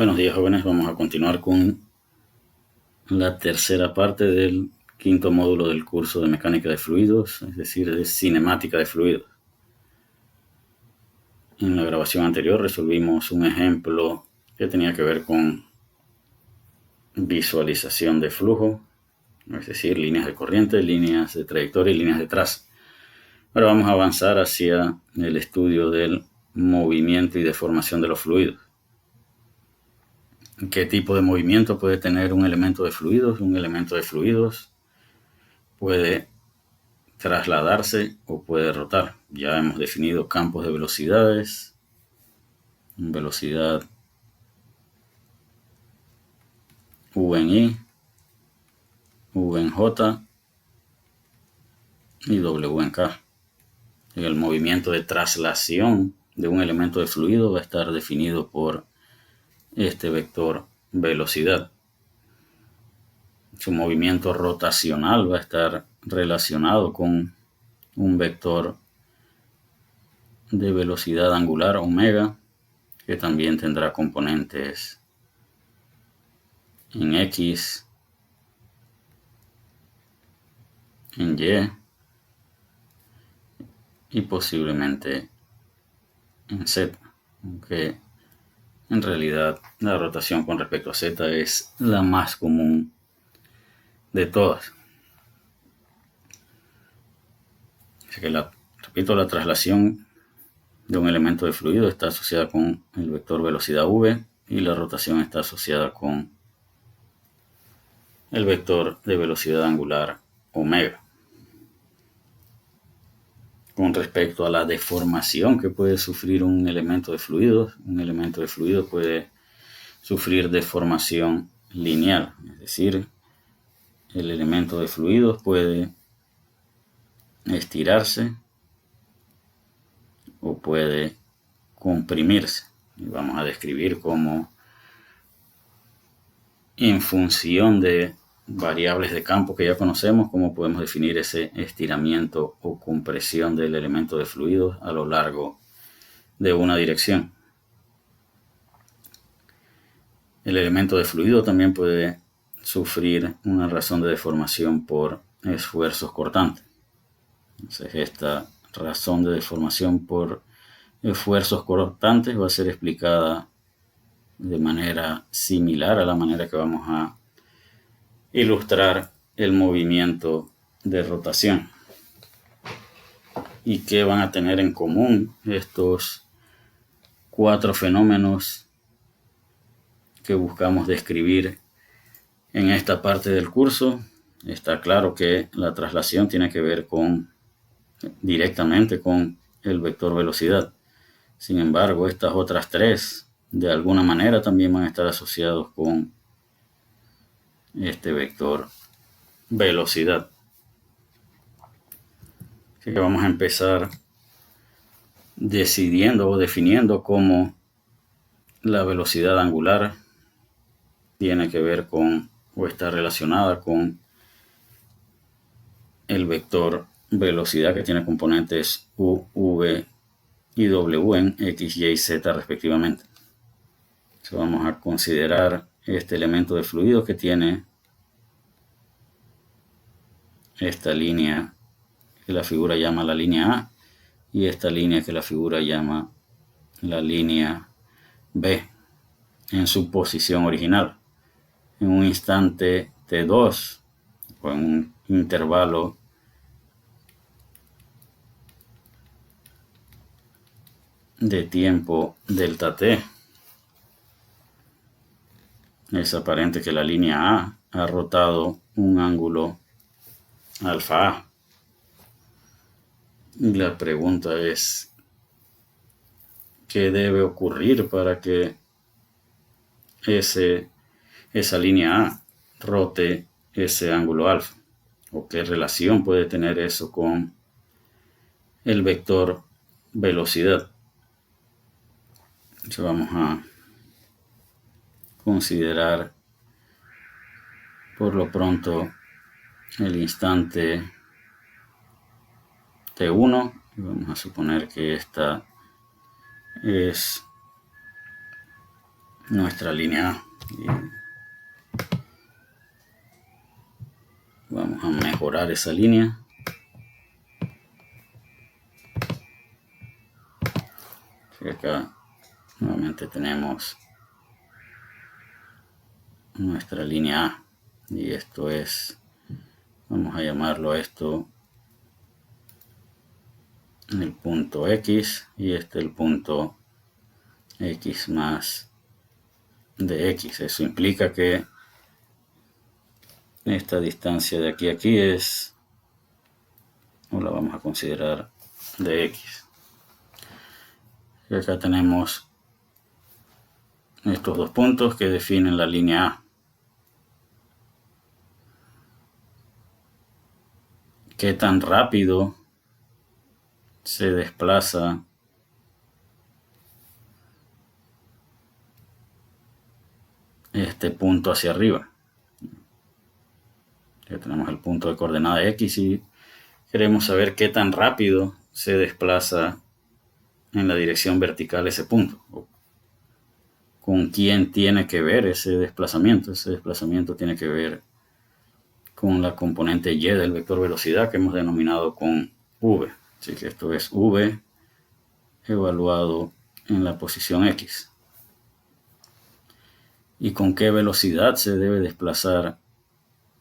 Buenos días, jóvenes. Vamos a continuar con la tercera parte del quinto módulo del curso de mecánica de fluidos, es decir, de cinemática de fluidos. En la grabación anterior resolvimos un ejemplo que tenía que ver con visualización de flujo, es decir, líneas de corriente, líneas de trayectoria y líneas de traza. Ahora vamos a avanzar hacia el estudio del movimiento y deformación de los fluidos. ¿Qué tipo de movimiento puede tener un elemento de fluidos? Un elemento de fluidos puede trasladarse o puede rotar. Ya hemos definido campos de velocidades, velocidad U en I, U en J y W en K. El movimiento de traslación de un elemento de fluido va a estar definido por este vector velocidad. Su movimiento rotacional va a estar relacionado con un vector de velocidad angular omega, que también tendrá componentes en X, en Y y posiblemente en Z, aunque en realidad la rotación con respecto a Z es la más común de todas. Así que repito, la traslación de un elemento de fluido está asociada con el vector velocidad V y la rotación está asociada con el vector de velocidad angular omega. Con respecto a la deformación que puede sufrir un elemento de fluidos puede sufrir deformación lineal, es decir, el elemento de fluidos puede estirarse o puede comprimirse. Y vamos a describir cómo, en función de variables de campo que ya conocemos, cómo podemos definir ese estiramiento o compresión del elemento de fluidos a lo largo de una dirección. El elemento de fluido también puede sufrir una razón de deformación por esfuerzos cortantes. Entonces, esta razón de deformación por esfuerzos cortantes va a ser explicada de manera similar a la manera que vamos a ilustrar el movimiento de rotación. ¿Y qué van a tener en común estos cuatro fenómenos que buscamos describir en esta parte del curso? Está claro que la traslación tiene que ver directamente con el vector velocidad. Sin embargo, estas otras tres de alguna manera también van a estar asociados con este vector velocidad. Así que vamos a empezar decidiendo o definiendo cómo la velocidad angular tiene que ver con o está relacionada con el vector velocidad, que tiene componentes U, V y W en X, Y y Z respectivamente. Entonces vamos a considerar este elemento de fluido que tiene esta línea que la figura llama la línea A y esta línea que la figura llama la línea B en su posición original. En un instante T2 o en un intervalo de tiempo delta T, es aparente que la línea A ha rotado un ángulo alfa A. Y la pregunta es, ¿qué debe ocurrir para que esa línea A rote ese ángulo alfa? ¿O qué relación puede tener eso con el vector velocidad? Entonces vamos a considerar por lo pronto el instante T1 y vamos a suponer que esta es nuestra línea A. Y vamos a mejorar esa línea. Y acá nuevamente tenemos nuestra línea A. Y esto es, vamos a llamarlo esto el punto X, y este el punto X más de X. Eso implica que esta distancia de aquí a aquí es, o la vamos a considerar de X. Y acá tenemos estos dos puntos que definen la línea A. ¿Qué tan rápido se desplaza este punto hacia arriba? Ya tenemos el punto de coordenada X y queremos saber qué tan rápido se desplaza en la dirección vertical ese punto. ¿Con quién tiene que ver ese desplazamiento? Ese desplazamiento tiene que ver con la componente y del vector velocidad que hemos denominado con v. Así que esto es v evaluado en la posición x. ¿Y con qué velocidad se debe desplazar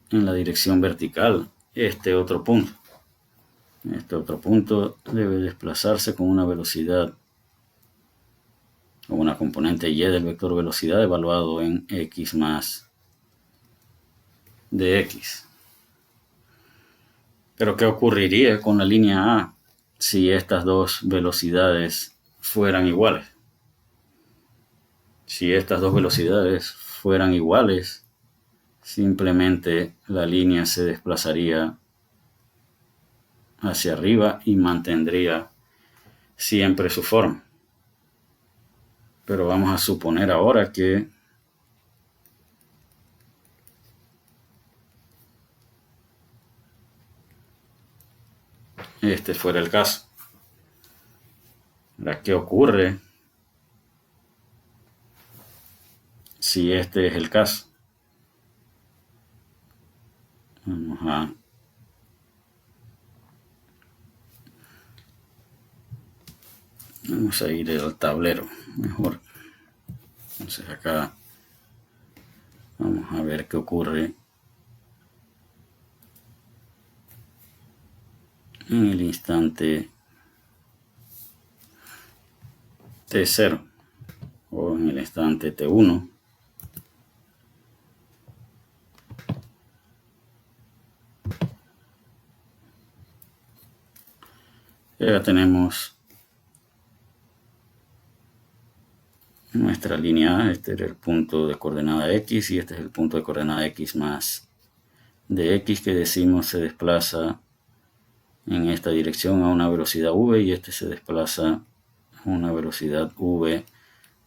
en la dirección vertical este otro punto? Este otro punto debe desplazarse con una velocidad o una componente y del vector velocidad evaluado en x más de x. Pero ¿qué ocurriría con la línea A si estas dos velocidades fueran iguales? Si estas dos velocidades fueran iguales, simplemente la línea se desplazaría hacia arriba y mantendría siempre su forma. Pero vamos a suponer ahora que este fuera el caso. Ahora, ¿qué ocurre si este es el caso? Vamos a ir al tablero mejor. Entonces acá vamos a ver qué ocurre en el instante T0 o en el instante T1. Ya tenemos nuestra línea A. Este era el punto de coordenada X y este es el punto de coordenada X más de X que decimos se desplaza en esta dirección a una velocidad v y este se desplaza a una velocidad v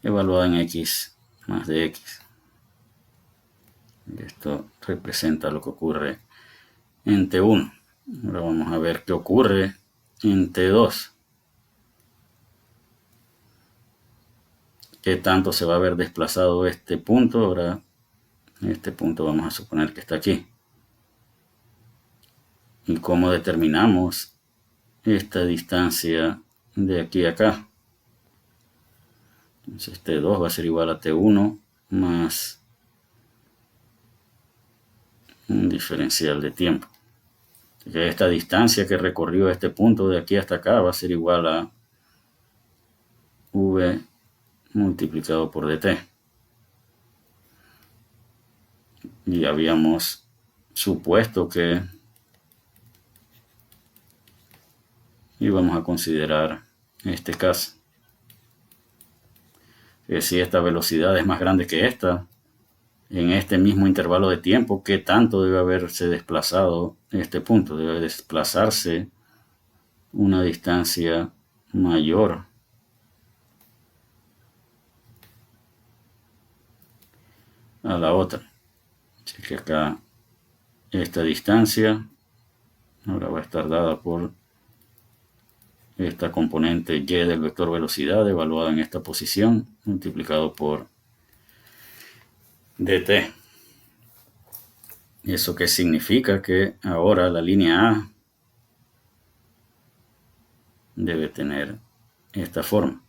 evaluada en x más de x. Esto representa lo que ocurre en T1. Ahora vamos a ver qué ocurre en T2. ¿Qué tanto se va a ver desplazado este punto? Ahora, este punto vamos a suponer que está aquí. ¿Y cómo determinamos esta distancia de aquí a acá? Entonces T2 va a ser igual a T1 más un diferencial de tiempo. Esta distancia que recorrió este punto de aquí hasta acá va a ser igual a v multiplicado por dt. Y habíamos supuesto que íbamos a considerar este caso. Que si esta velocidad es más grande que esta, en este mismo intervalo de tiempo, ¿qué tanto debe haberse desplazado este punto? Debe desplazarse una distancia mayor a la otra. Así que acá esta distancia ahora va a estar dada por esta componente y del vector velocidad evaluada en esta posición multiplicado por dt. ¿Eso qué significa? Que ahora la línea A debe tener esta forma.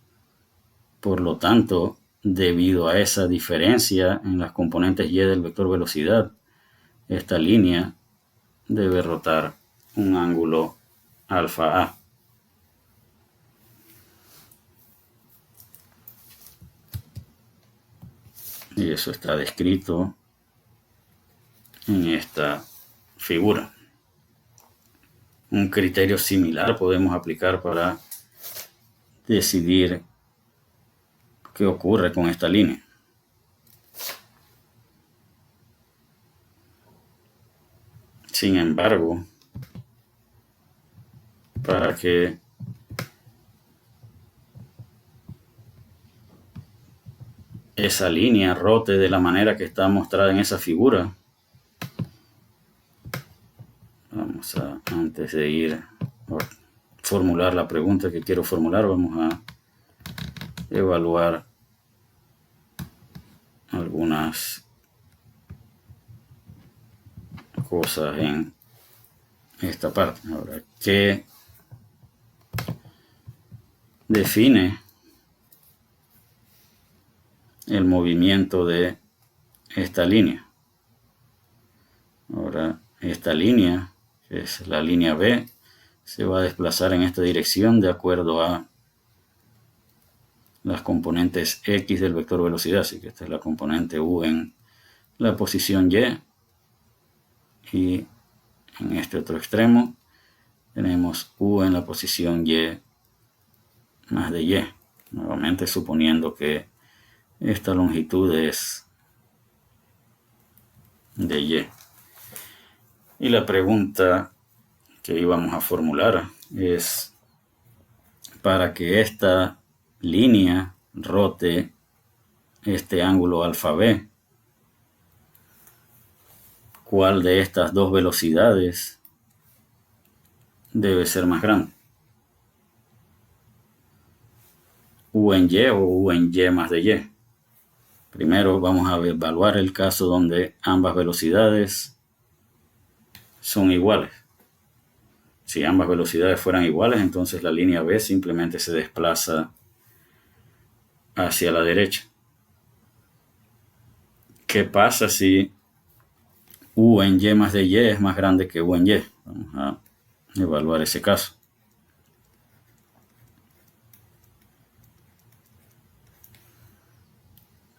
Por lo tanto, debido a esa diferencia en las componentes y del vector velocidad, esta línea debe rotar un ángulo alfa A. Y eso está descrito en esta figura. Un criterio similar podemos aplicar para decidir qué ocurre con esta línea. Sin embargo, para que esa línea rote de la manera que está mostrada en esa figura, vamos a, antes de ir a formular la pregunta que quiero formular, vamos a evaluar algunas cosas en esta parte. Ahora, ¿qué define el movimiento de esta línea? Ahora, esta línea, que es la línea B, se va a desplazar en esta dirección de acuerdo a las componentes X del vector velocidad. Así que esta es la componente U en la posición Y. Y en este otro extremo tenemos U en la posición Y más de Y. Nuevamente suponiendo que esta longitud es de Y. Y la pregunta que íbamos a formular es: para que esta línea rote este ángulo alfa B, ¿cuál de estas dos velocidades debe ser más grande? U en Y o U en Y más de Y. Primero vamos a evaluar el caso donde ambas velocidades son iguales. Si ambas velocidades fueran iguales, entonces la línea B simplemente se desplaza hacia la derecha. ¿Qué pasa si U en Y más de Y es más grande que U en Y? Vamos a evaluar ese caso.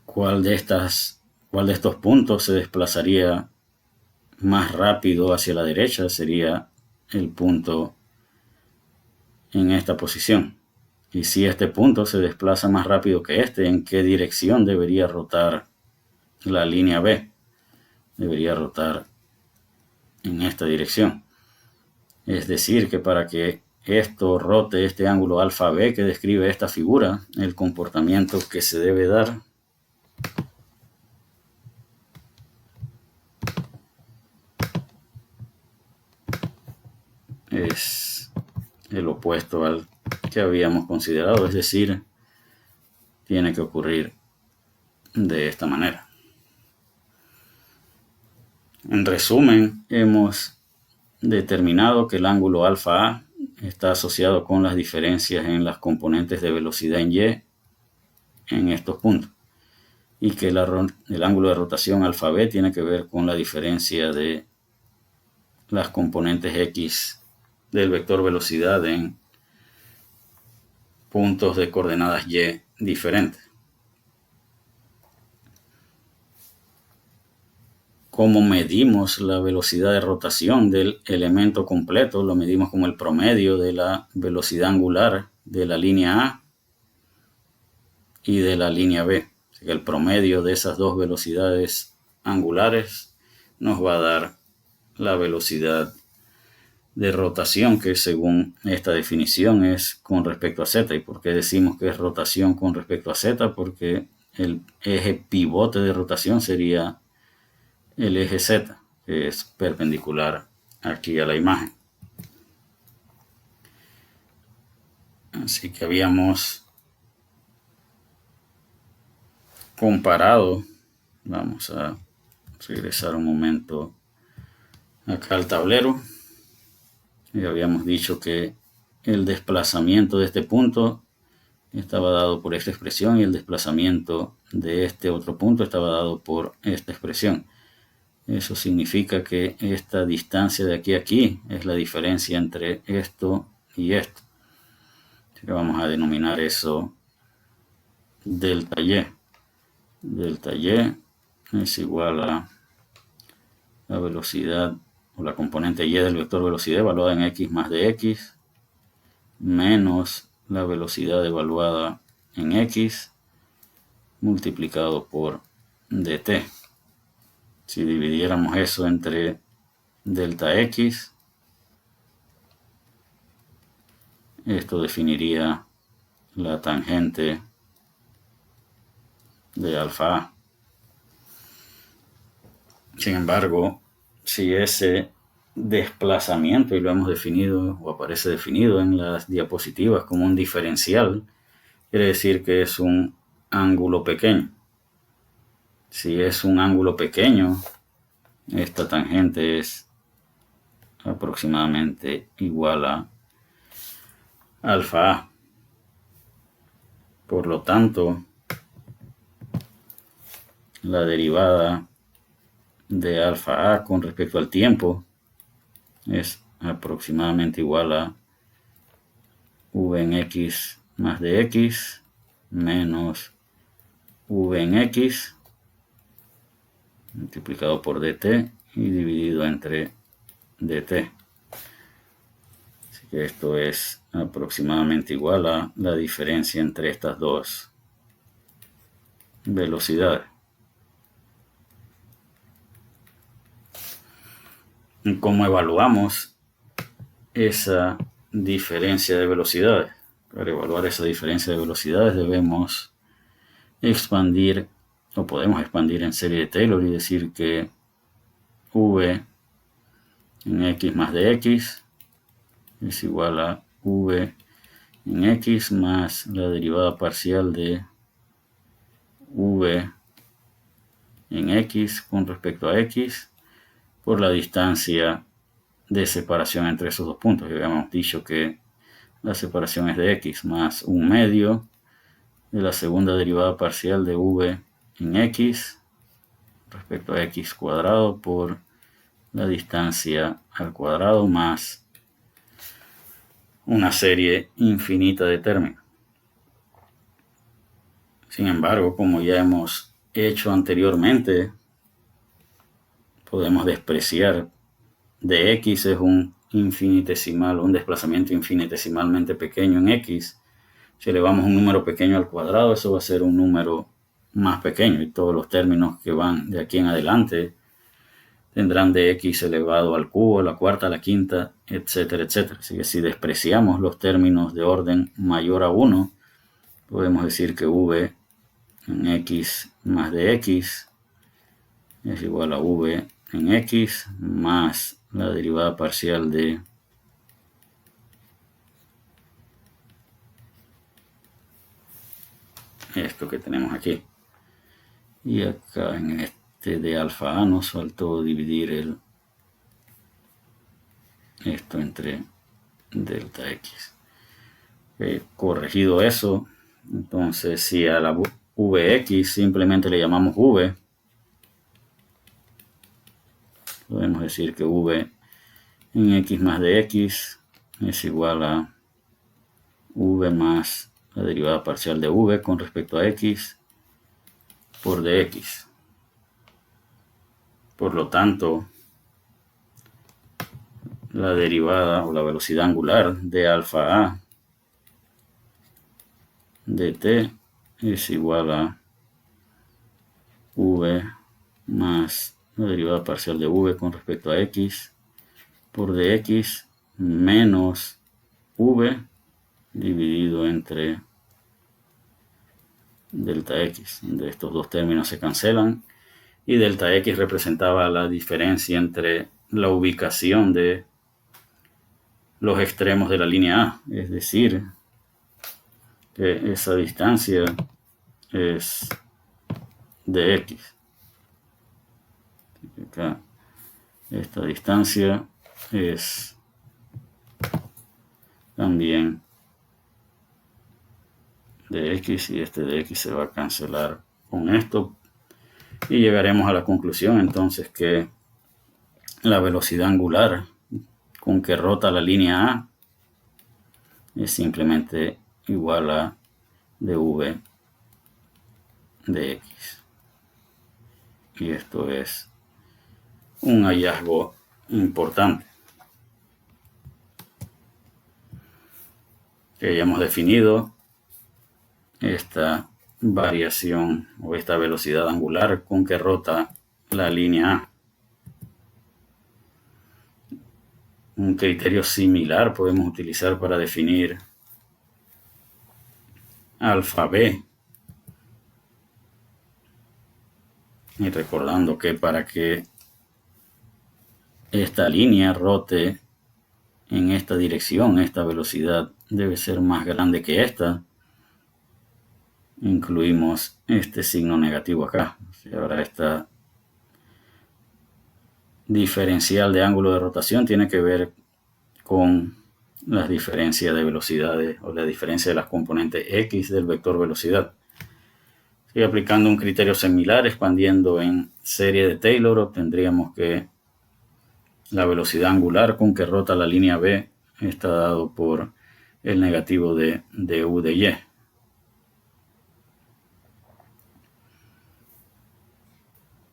¿Cuál de estos puntos se desplazaría más rápido hacia la derecha? Sería el punto en esta posición. Y si este punto se desplaza más rápido que este, ¿en qué dirección debería rotar la línea B? Debería rotar en esta dirección. Es decir, que para que esto rote este ángulo alfa B que describe esta figura, el comportamiento que se debe dar es el opuesto al que habíamos considerado, es decir, tiene que ocurrir de esta manera. En resumen, hemos determinado que el ángulo alfa A está asociado con las diferencias en las componentes de velocidad en Y en estos puntos, y que el ángulo de rotación alfa B tiene que ver con la diferencia de las componentes X del vector velocidad en puntos de coordenadas Y diferentes. ¿Cómo medimos la velocidad de rotación del elemento completo? Lo medimos como el promedio de la velocidad angular de la línea A y de la línea B. Así que el promedio de esas dos velocidades angulares nos va a dar la velocidad de rotación, que según esta definición es con respecto a z. ¿Y por qué decimos que es rotación con respecto a z? Porque el eje pivote de rotación sería el eje z, que es perpendicular aquí a la imagen. Así que habíamos comparado Vamos a regresar un momento acá al tablero. Ya habíamos dicho que el desplazamiento de este punto estaba dado por esta expresión y el desplazamiento de este otro punto estaba dado por esta expresión. Eso significa que esta distancia de aquí a aquí es la diferencia entre esto y esto. Así que vamos a denominar eso delta y. Delta y es igual a la velocidad o la componente y del vector velocidad evaluada en x más dx menos la velocidad evaluada en x multiplicado por dt. Si dividiéramos eso entre delta x, esto definiría la tangente de alfa a. Sin embargo, si ese desplazamiento, y lo hemos definido o aparece definido en las diapositivas como un diferencial, quiere decir que es un ángulo pequeño. Si es un ángulo pequeño, esta tangente es aproximadamente igual a alfa a. Por lo tanto, la derivada de alfa a con respecto al tiempo es aproximadamente igual a v en x más dx menos v en x multiplicado por dt y dividido entre dt. Así que esto es aproximadamente igual a la diferencia entre estas dos velocidades. ¿Cómo evaluamos esa diferencia de velocidades? Para evaluar esa diferencia de velocidades debemos expandir, o podemos expandir en serie de Taylor y decir que v en x más dx es igual a v en x más la derivada parcial de v en x con respecto a x por la distancia de separación entre esos dos puntos. Ya habíamos dicho que la separación es de x más un medio de la segunda derivada parcial de v en x respecto a x cuadrado por la distancia al cuadrado más una serie infinita de términos. Sin embargo, como ya hemos hecho anteriormente, podemos despreciar de x es un infinitesimal, un desplazamiento infinitesimalmente pequeño en x. Si elevamos un número pequeño al cuadrado, eso va a ser un número más pequeño y todos los términos que van de aquí en adelante tendrán de x elevado al cubo, a la cuarta, a la quinta, etcétera, etcétera. Así que si despreciamos los términos de orden mayor a 1, podemos decir que v en x más de x es igual a v en x más la derivada parcial de esto que tenemos aquí. Y acá en este de alfa a nos faltó dividir esto entre delta x. Corregido eso, entonces si a la vx simplemente le llamamos v, podemos decir que v en x más de x es igual a v más la derivada parcial de v con respecto a x por dx. Por lo tanto, la derivada o la velocidad angular de alfa a dt es igual a v más la derivada parcial de v con respecto a x por dx menos v dividido entre delta x, donde estos dos términos se cancelan y delta x representaba la diferencia entre la ubicación de los extremos de la línea A, es decir, que esa distancia es de x. acá esta distancia es también de x y este de x se va a cancelar con esto y llegaremos a la conclusión entonces que la velocidad angular con que rota la línea A es simplemente igual a dv de x. Y esto es un hallazgo importante. Que hayamos definido esta variación o esta velocidad angular con que rota la línea A. Un criterio similar podemos utilizar para definir alfa b. Y recordando que para que esta línea rote en esta dirección, esta velocidad debe ser más grande que esta. Incluimos este signo negativo acá. Ahora esta diferencial de ángulo de rotación tiene que ver con las diferencias de velocidades o la diferencia de las componentes x del vector velocidad. Y aplicando un criterio similar, expandiendo en serie de Taylor, obtendríamos que la velocidad angular con que rota la línea B está dado por el negativo de du de y.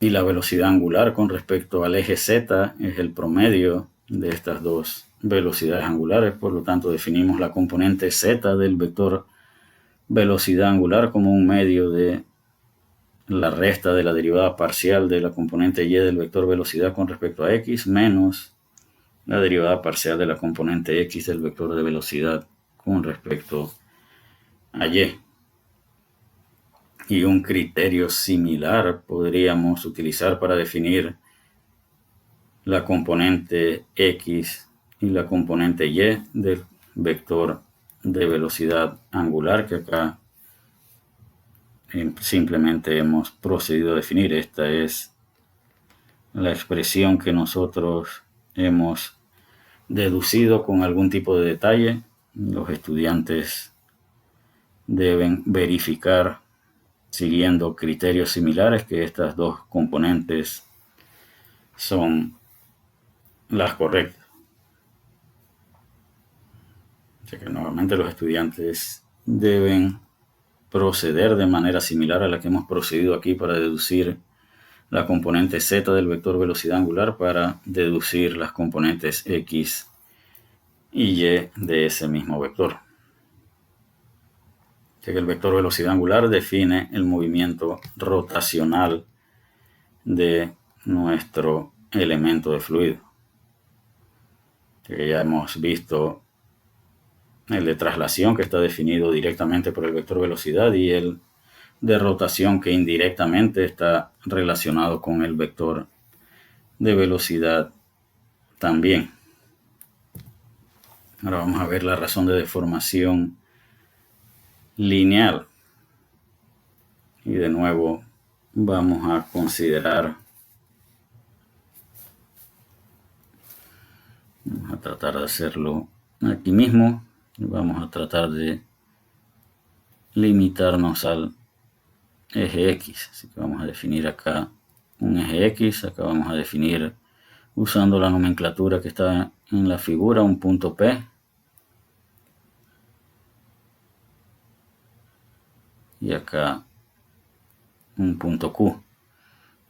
Y la velocidad angular con respecto al eje z es el promedio de estas dos velocidades angulares. Por lo tanto, definimos la componente z del vector velocidad angular como un medio de la resta de la derivada parcial de la componente y del vector velocidad con respecto a x menos la derivada parcial de la componente x del vector de velocidad con respecto a y. Y un criterio similar podríamos utilizar para definir la componente x y la componente y del vector de velocidad angular que acá simplemente hemos procedido a definir. Esta es la expresión que nosotros hemos deducido con algún tipo de detalle. Los estudiantes deben verificar siguiendo criterios similares que estas dos componentes son las correctas. Así que nuevamente los estudiantes deben proceder de manera similar a la que hemos procedido aquí para deducir la componente z del vector velocidad angular para deducir las componentes x y y de ese mismo vector. Ya que el vector velocidad angular define el movimiento rotacional de nuestro elemento de fluido. Ya hemos visto el de traslación que está definido directamente por el vector velocidad y el de rotación que indirectamente está relacionado con el vector de velocidad también. Ahora vamos a ver la razón de deformación lineal. Y de nuevo vamos a considerar, vamos a tratar de hacerlo aquí mismo. Vamos a tratar de limitarnos al eje X. Así que vamos a definir acá un eje X. Acá vamos a definir, usando la nomenclatura que está en la figura, un punto P. Y acá un punto Q.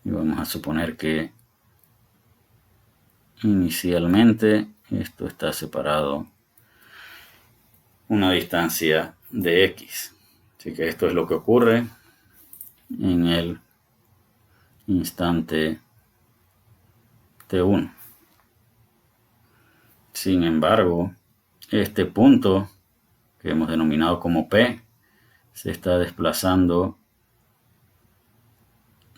Y vamos a suponer que inicialmente esto está separado una distancia de X. Así que esto es lo que ocurre en el instante T1. Sin embargo, este punto que hemos denominado como P se está desplazando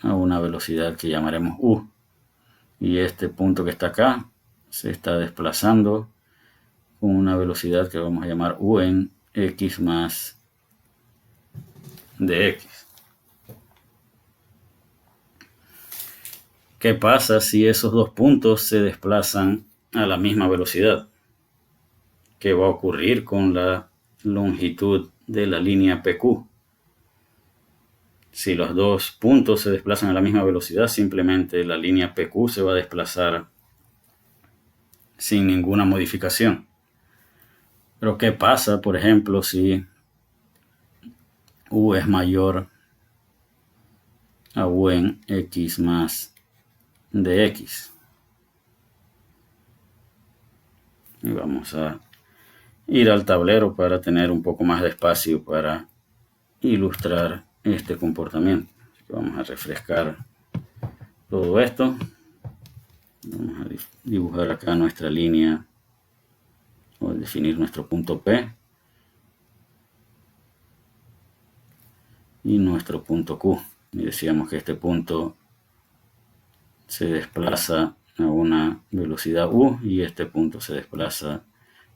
a una velocidad que llamaremos U. Y este punto que está acá se está desplazando con una velocidad que vamos a llamar U en X más dx. ¿Qué pasa si esos dos puntos se desplazan a la misma velocidad? ¿Qué va a ocurrir con la longitud de la línea PQ? Si los dos puntos se desplazan a la misma velocidad, simplemente la línea PQ se va a desplazar sin ninguna modificación. Pero ¿qué pasa, por ejemplo, si U es mayor a U en X más dx? Y vamos a ir al tablero para tener un poco más de espacio para ilustrar este comportamiento. Así que vamos a refrescar todo esto. Vamos a dibujar acá nuestra línea o definir nuestro punto P y nuestro punto Q. Y decíamos que este punto se desplaza a una velocidad U y este punto se desplaza a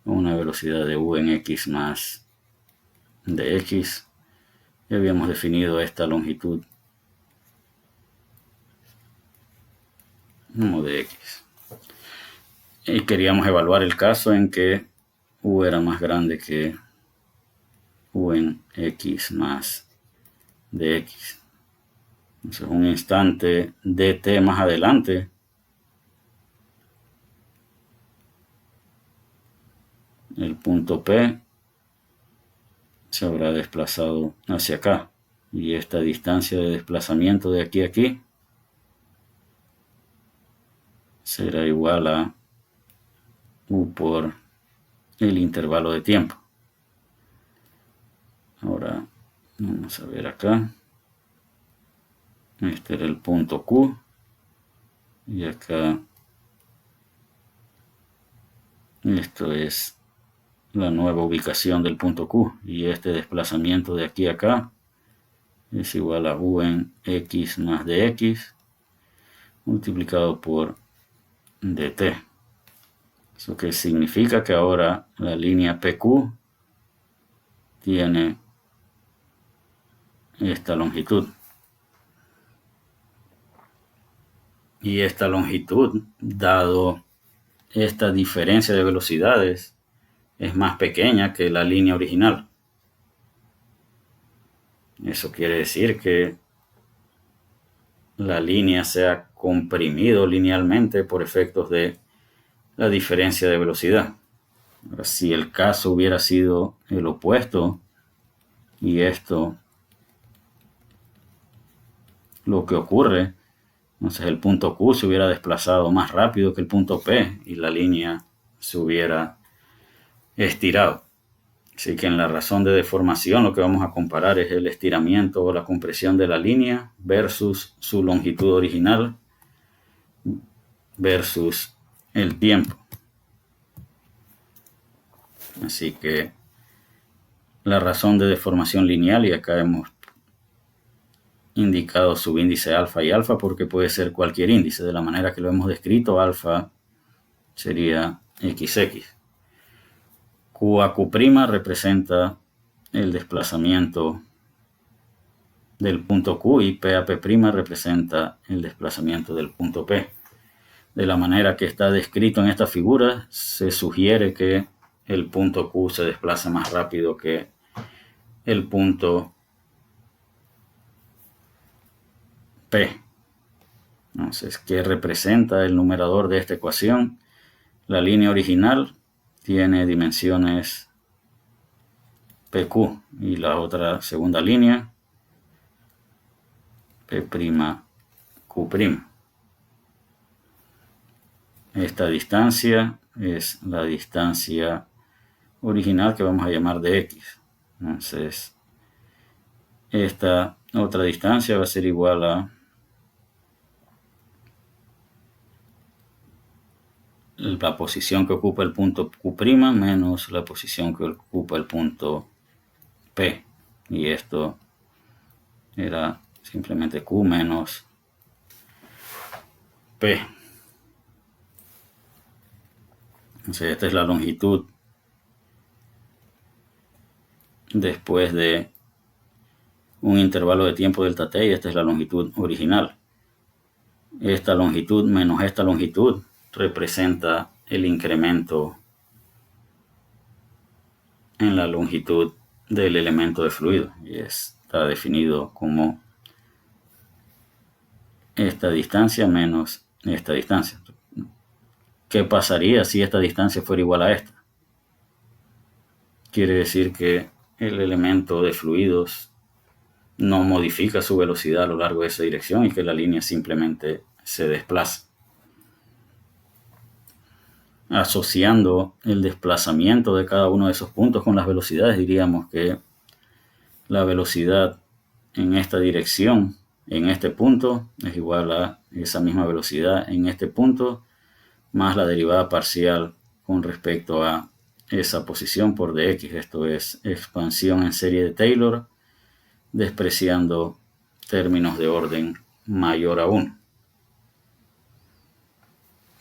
una velocidad de U en X más de X. Y habíamos definido esta longitud como de X. Y queríamos evaluar el caso en que U era más grande que U en X más de X. Entonces, un instante dt más adelante, el punto P se habrá desplazado hacia acá. Y esta distancia de desplazamiento de aquí a aquí será igual a U por el intervalo de tiempo. Ahora vamos a ver acá. Este era el punto Q. Y acá esto es la nueva ubicación del punto Q. Y este desplazamiento de aquí a acá es igual a U en X más dx multiplicado por dt. Eso que significa que ahora la línea PQ tiene esta longitud. Y esta longitud, dado esta diferencia de velocidades, es más pequeña que la línea original. Eso quiere decir que la línea se ha comprimido linealmente por efectos de la diferencia de velocidad. Ahora, si el caso hubiera sido el opuesto y esto lo que ocurre, entonces el punto Q se hubiera desplazado más rápido que el punto P y la línea se hubiera estirado. Así que en la razón de deformación lo que vamos a comparar es el estiramiento o la compresión de la línea versus su longitud original versus el tiempo. Así que la razón de deformación lineal, y acá hemos indicado subíndice alfa y alfa porque puede ser cualquier índice. De la manera que lo hemos descrito, alfa sería xx. Q a Q' representa el desplazamiento del punto Q y P a P' representa el desplazamiento del punto P. De la manera que está descrito en esta figura, se sugiere que el punto Q se desplaza más rápido que el punto P. Entonces, ¿qué representa el numerador de esta ecuación? La línea original tiene dimensiones PQ y la otra segunda línea P'Q'. Esta distancia es la distancia original que vamos a llamar de X. Entonces, esta otra distancia va a ser igual a la posición que ocupa el punto Q' menos la posición que ocupa el punto P. Y esto era simplemente Q menos P. Entonces esta es la longitud después de un intervalo de tiempo delta t y esta es la longitud original. esta longitud menos esta longitud representa el incremento en la longitud del elemento de fluido y está definido como esta distancia menos esta distancia. ¿Qué pasaría si esta distancia fuera igual a esta? Quiere decir que el elemento de fluidos no modifica su velocidad a lo largo de esa dirección y que la línea simplemente se desplaza. Asociando el desplazamiento de cada uno de esos puntos con las velocidades, diríamos que la velocidad en esta dirección, en este punto, es igual a esa misma velocidad en este punto, más la derivada parcial con respecto a esa posición por dx. Esto es expansión en serie de Taylor, despreciando términos de orden mayor a 1.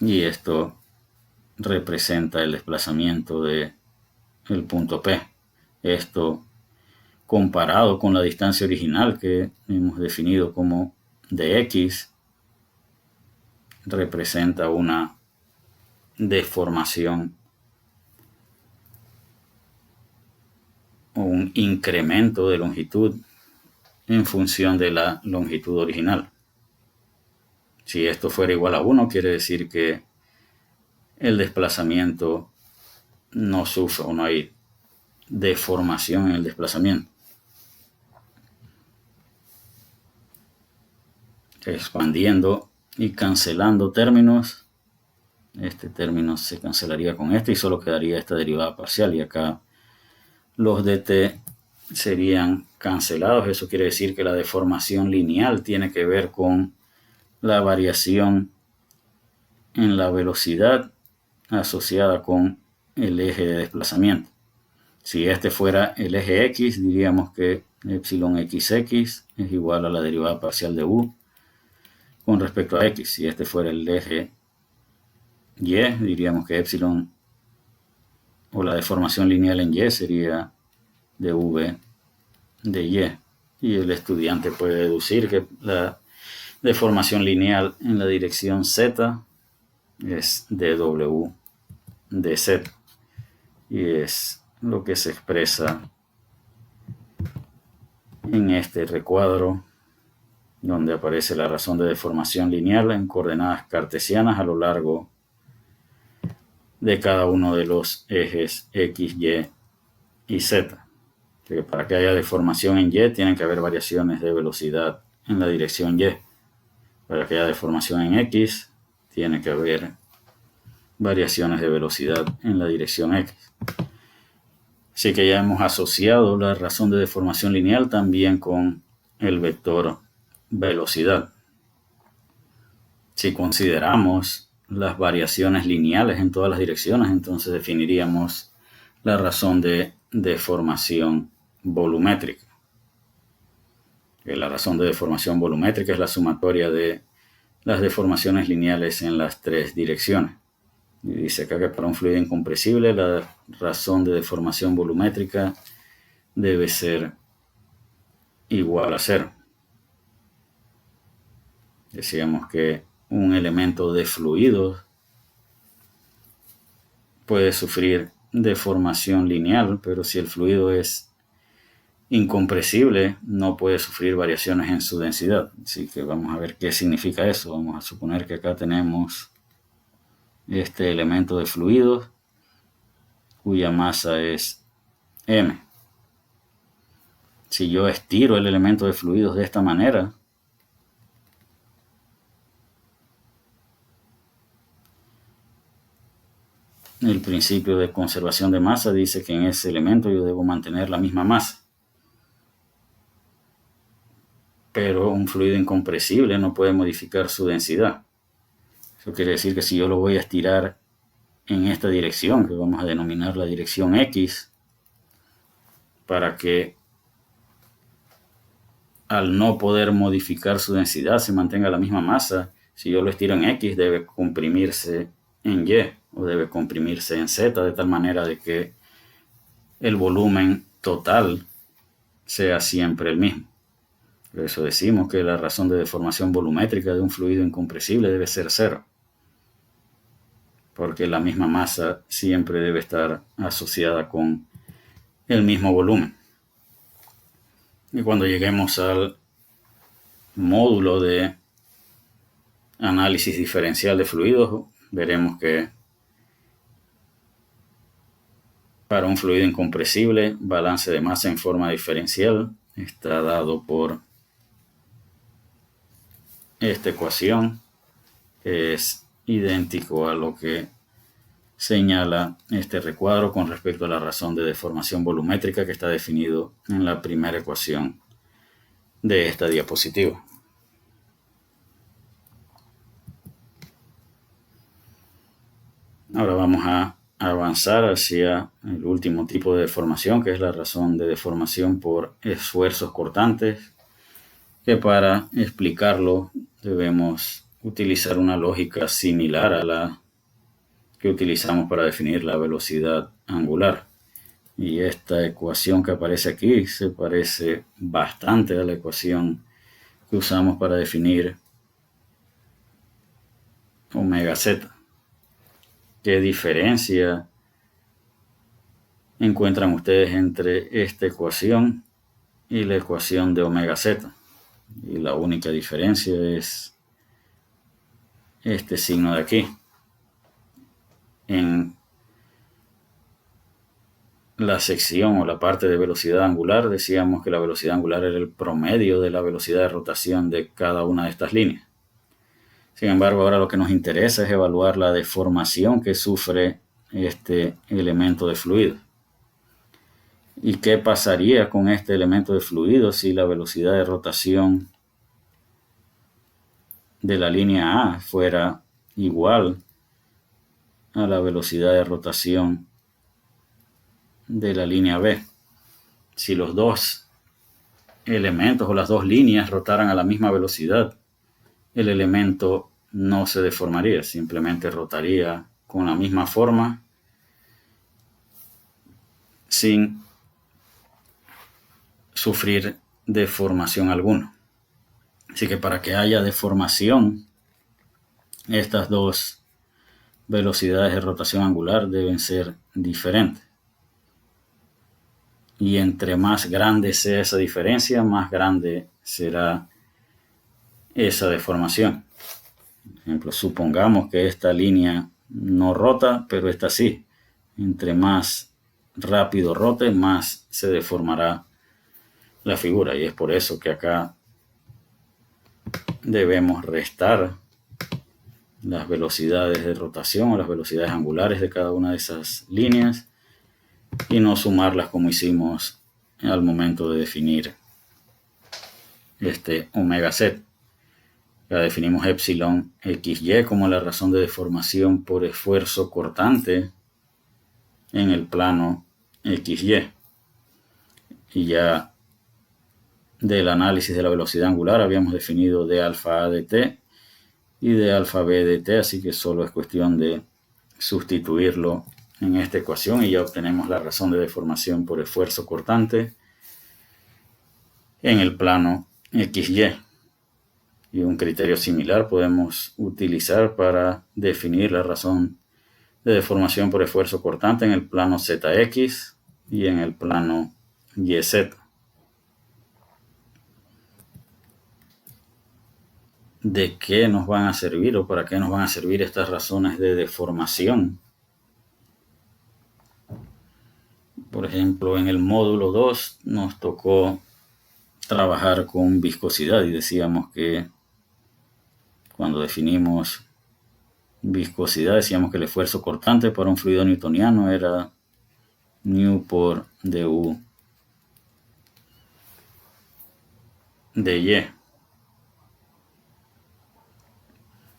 Y esto representa el desplazamiento del punto P. Esto comparado con la distancia original que hemos definido como dx, representa una deformación o un incremento de longitud en función de la longitud original. Si esto fuera igual a 1, quiere decir que el desplazamiento no sufre o no hay deformación en el desplazamiento. Expandiendo y cancelando términos, este término se cancelaría con este y solo quedaría esta derivada parcial, y acá los dt serían cancelados. Eso quiere decir que la deformación lineal tiene que ver con la variación en la velocidad asociada con el eje de desplazamiento. Si este fuera el eje x, diríamos que epsilon xx es igual a la derivada parcial de u con respecto a x. Si este fuera el eje y, diríamos que epsilon o la deformación lineal en y sería dv de y. Y el estudiante puede deducir que la deformación lineal en la dirección z es dw de z. Y es lo que se expresa en este recuadro, donde aparece la razón de deformación lineal en coordenadas cartesianas a lo largo de cada uno de los ejes x, y y z. Que para que haya deformación en y, tienen que haber variaciones de velocidad en la dirección y. Para que haya deformación en x, tiene que haber variaciones de velocidad en la dirección x. Así que ya hemos asociado la razón de deformación lineal también con el vector velocidad. Si consideramos las variaciones lineales en todas las direcciones, entonces definiríamos la razón de deformación volumétrica. La razón de deformación volumétrica es la sumatoria de las deformaciones lineales en las tres direcciones. Y dice acá que para un fluido incompresible la razón de deformación volumétrica debe ser igual a 0. Decíamos que un elemento de fluidos puede sufrir deformación lineal, pero si el fluido es incompresible no puede sufrir variaciones en su densidad. Así que vamos a ver qué significa eso. Vamos a suponer que acá tenemos este elemento de fluidos cuya masa es m. Si yo estiro el elemento de fluidos de esta manera, el principio de conservación de masa dice que en ese elemento yo debo mantener la misma masa. Pero un fluido incompresible no puede modificar su densidad. Eso quiere decir que si yo lo voy a estirar en esta dirección, que vamos a denominar la dirección X, para que al no poder modificar su densidad se mantenga la misma masa, si yo lo estiro en X debe comprimirse en Y o debe comprimirse en Z, de tal manera de que el volumen total sea siempre el mismo. Por eso decimos que la razón de deformación volumétrica de un fluido incompresible debe ser cero, porque la misma masa siempre debe estar asociada con el mismo volumen. Y cuando lleguemos al módulo de análisis diferencial de fluidos, veremos que para un fluido incompresible, balance de masa en forma diferencial está dado por esta ecuación, que es idéntico a lo que señala este recuadro con respecto a la razón de deformación volumétrica que está definido en la primera ecuación de esta diapositiva. Ahora vamos a avanzar hacia el último tipo de deformación, que es la razón de deformación por esfuerzos cortantes, que para explicarlo debemos utilizar una lógica similar a la que utilizamos para definir la velocidad angular. Y esta ecuación que aparece aquí se parece bastante a la ecuación que usamos para definir omega z. ¿Qué diferencia encuentran ustedes entre esta ecuación y la ecuación de omega z? Y la única diferencia es este signo de aquí. En la sección o la parte de velocidad angular decíamos que la velocidad angular era el promedio de la velocidad de rotación de cada una de estas líneas. Sin embargo, ahora lo que nos interesa es evaluar la deformación que sufre este elemento de fluido. ¿Y qué pasaría con este elemento de fluido si la velocidad de rotación de la línea A fuera igual a la velocidad de rotación de la línea B? Si los dos elementos o las dos líneas rotaran a la misma velocidad, el elemento no se deformaría, simplemente rotaría con la misma forma sin sufrir deformación alguna. Así que para que haya deformación, estas dos velocidades de rotación angular deben ser diferentes. Y entre más grande sea esa diferencia, más grande será esa deformación. Por ejemplo, supongamos que esta línea no rota, pero esta sí. Entre más rápido rote, más se deformará la figura. Y es por eso que acá debemos restar las velocidades de rotación o las velocidades angulares de cada una de esas líneas y no sumarlas como hicimos al momento de definir este omega z. Ya definimos epsilon xy como la razón de deformación por esfuerzo cortante en el plano xy. Y ya del análisis de la velocidad angular habíamos definido d alfa a dt y d alfa b dt, así que solo es cuestión de sustituirlo en esta ecuación y ya obtenemos la razón de deformación por esfuerzo cortante en el plano xy. Y un criterio similar podemos utilizar para definir la razón de deformación por esfuerzo cortante en el plano zx y en el plano yz. ¿De qué nos van a servir o para qué nos van a servir estas razones de deformación? Por ejemplo, en el módulo 2 nos tocó trabajar con viscosidad y decíamos que cuando definimos viscosidad decíamos que el esfuerzo cortante para un fluido newtoniano era nu por du dy.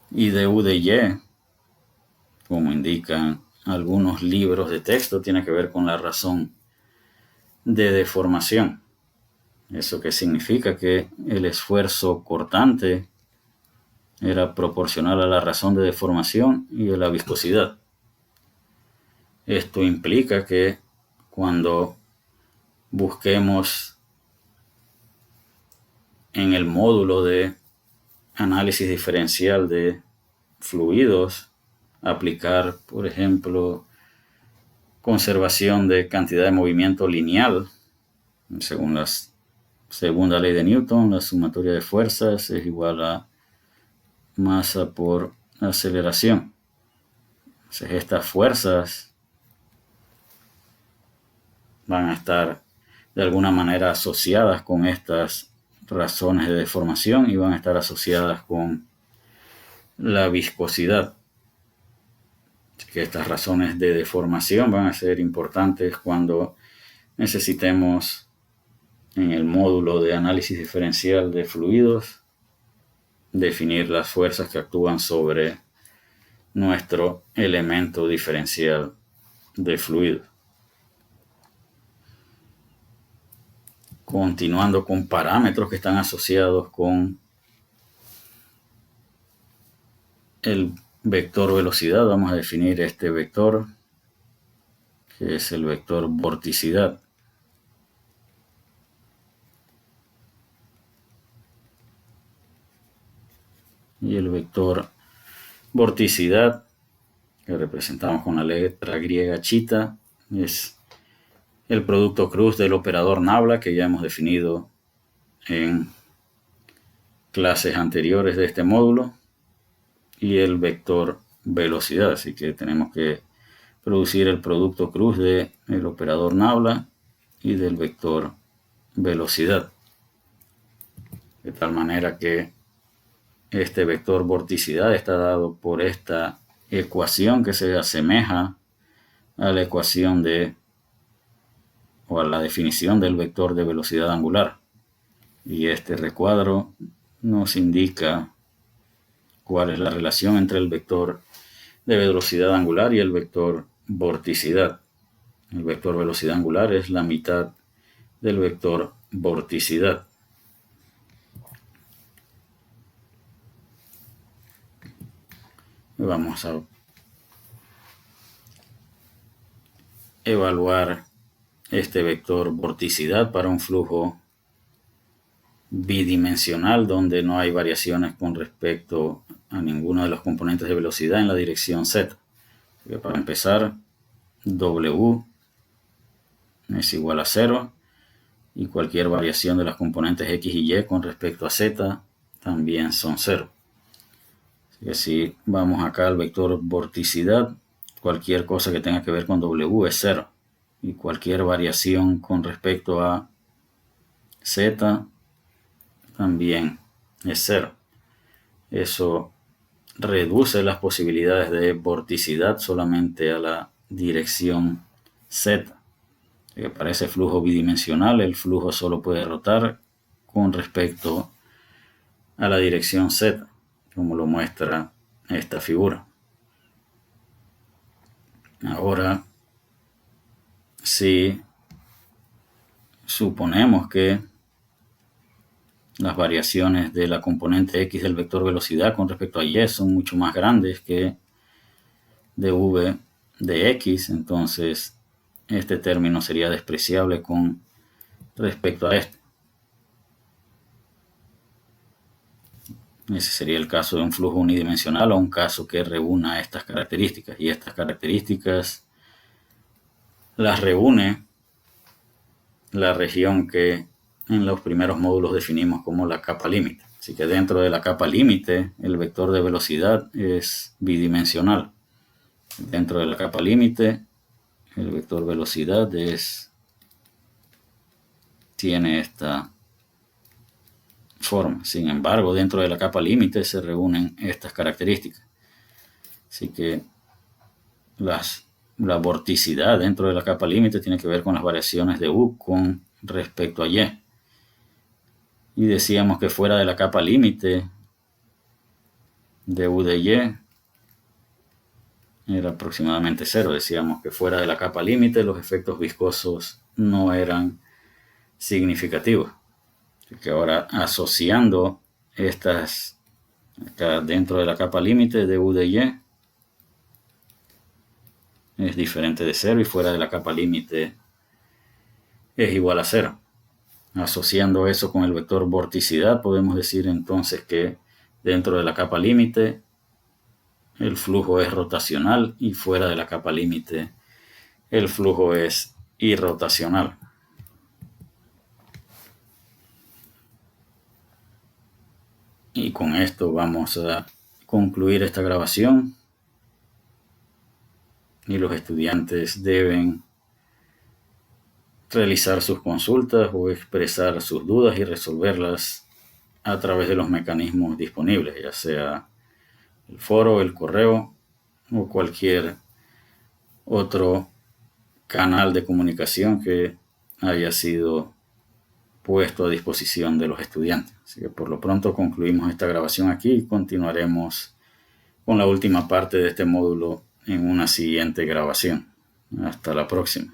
Y du dy, como indican algunos libros de texto, tiene que ver con la razón de deformación. ¿Eso qué significa? Que el esfuerzo cortante era proporcional a la razón de deformación y a la viscosidad. Esto implica que cuando busquemos en el módulo de análisis diferencial de fluidos aplicar, por ejemplo, conservación de cantidad de movimiento lineal. Según la segunda ley de Newton, la sumatoria de fuerzas es igual a masa por aceleración. Entonces, estas fuerzas van a estar de alguna manera asociadas con estas razones de deformación y van a estar asociadas con la viscosidad. Así que estas razones de deformación van a ser importantes cuando necesitemos en el módulo de análisis diferencial de fluidos definir las fuerzas que actúan sobre nuestro elemento diferencial de fluido. Continuando con parámetros que están asociados con el vector velocidad, vamos a definir este vector, que es el vector vorticidad. Y el vector vorticidad, que representamos con la letra griega chita, es el producto cruz del operador nabla que ya hemos definido en clases anteriores de este módulo, y el vector velocidad. Así que tenemos que producir el producto cruz del operador nabla y del vector velocidad, de tal manera que este vector vorticidad está dado por esta ecuación que se asemeja a la ecuación o a la definición del vector de velocidad angular. Y este recuadro nos indica cuál es la relación entre el vector de velocidad angular y el vector vorticidad. El vector velocidad angular es la mitad del vector vorticidad. Vamos a evaluar este vector vorticidad para un flujo bidimensional donde no hay variaciones con respecto a ninguno de los componentes de velocidad en la dirección z. Para empezar, W es igual a 0 y cualquier variación de las componentes x y y con respecto a z también son 0. Así que si vamos acá al vector vorticidad, cualquier cosa que tenga que ver con W es 0 y cualquier variación con respecto a z también es 0. Eso reduce las posibilidades de vorticidad solamente a la dirección z. Para ese flujo bidimensional, el flujo solo puede rotar con respecto a la dirección z, como lo muestra esta figura. Ahora, si suponemos que las variaciones de la componente x del vector velocidad con respecto a y son mucho más grandes que dv de x, entonces este término sería despreciable con respecto a este. Ese sería el caso de un flujo unidimensional o un caso que reúna estas características. Y estas características las reúne la región que en los primeros módulos definimos como la capa límite. Así que dentro de la capa límite el vector de velocidad es bidimensional. Dentro de la capa límite el vector velocidad tiene esta forma. Sin embargo, dentro de la capa límite se reúnen estas características. Así que la vorticidad dentro de la capa límite tiene que ver con las variaciones de U con respecto a Y. Y decíamos que fuera de la capa límite de U de Y era aproximadamente 0. Decíamos que fuera de la capa límite los efectos viscosos no eran significativos. Así que ahora asociando estas acá dentro de la capa límite de U de Y es diferente de 0 y fuera de la capa límite es igual a 0. Asociando eso con el vector vorticidad, podemos decir entonces que dentro de la capa límite el flujo es rotacional y fuera de la capa límite el flujo es irrotacional. Y con esto vamos a concluir esta grabación y los estudiantes deben realizar sus consultas o expresar sus dudas y resolverlas a través de los mecanismos disponibles, ya sea el foro, el correo o cualquier otro canal de comunicación que haya sido puesto a disposición de los estudiantes. Así que por lo pronto concluimos esta grabación aquí y continuaremos con la última parte de este módulo en una siguiente grabación. Hasta la próxima.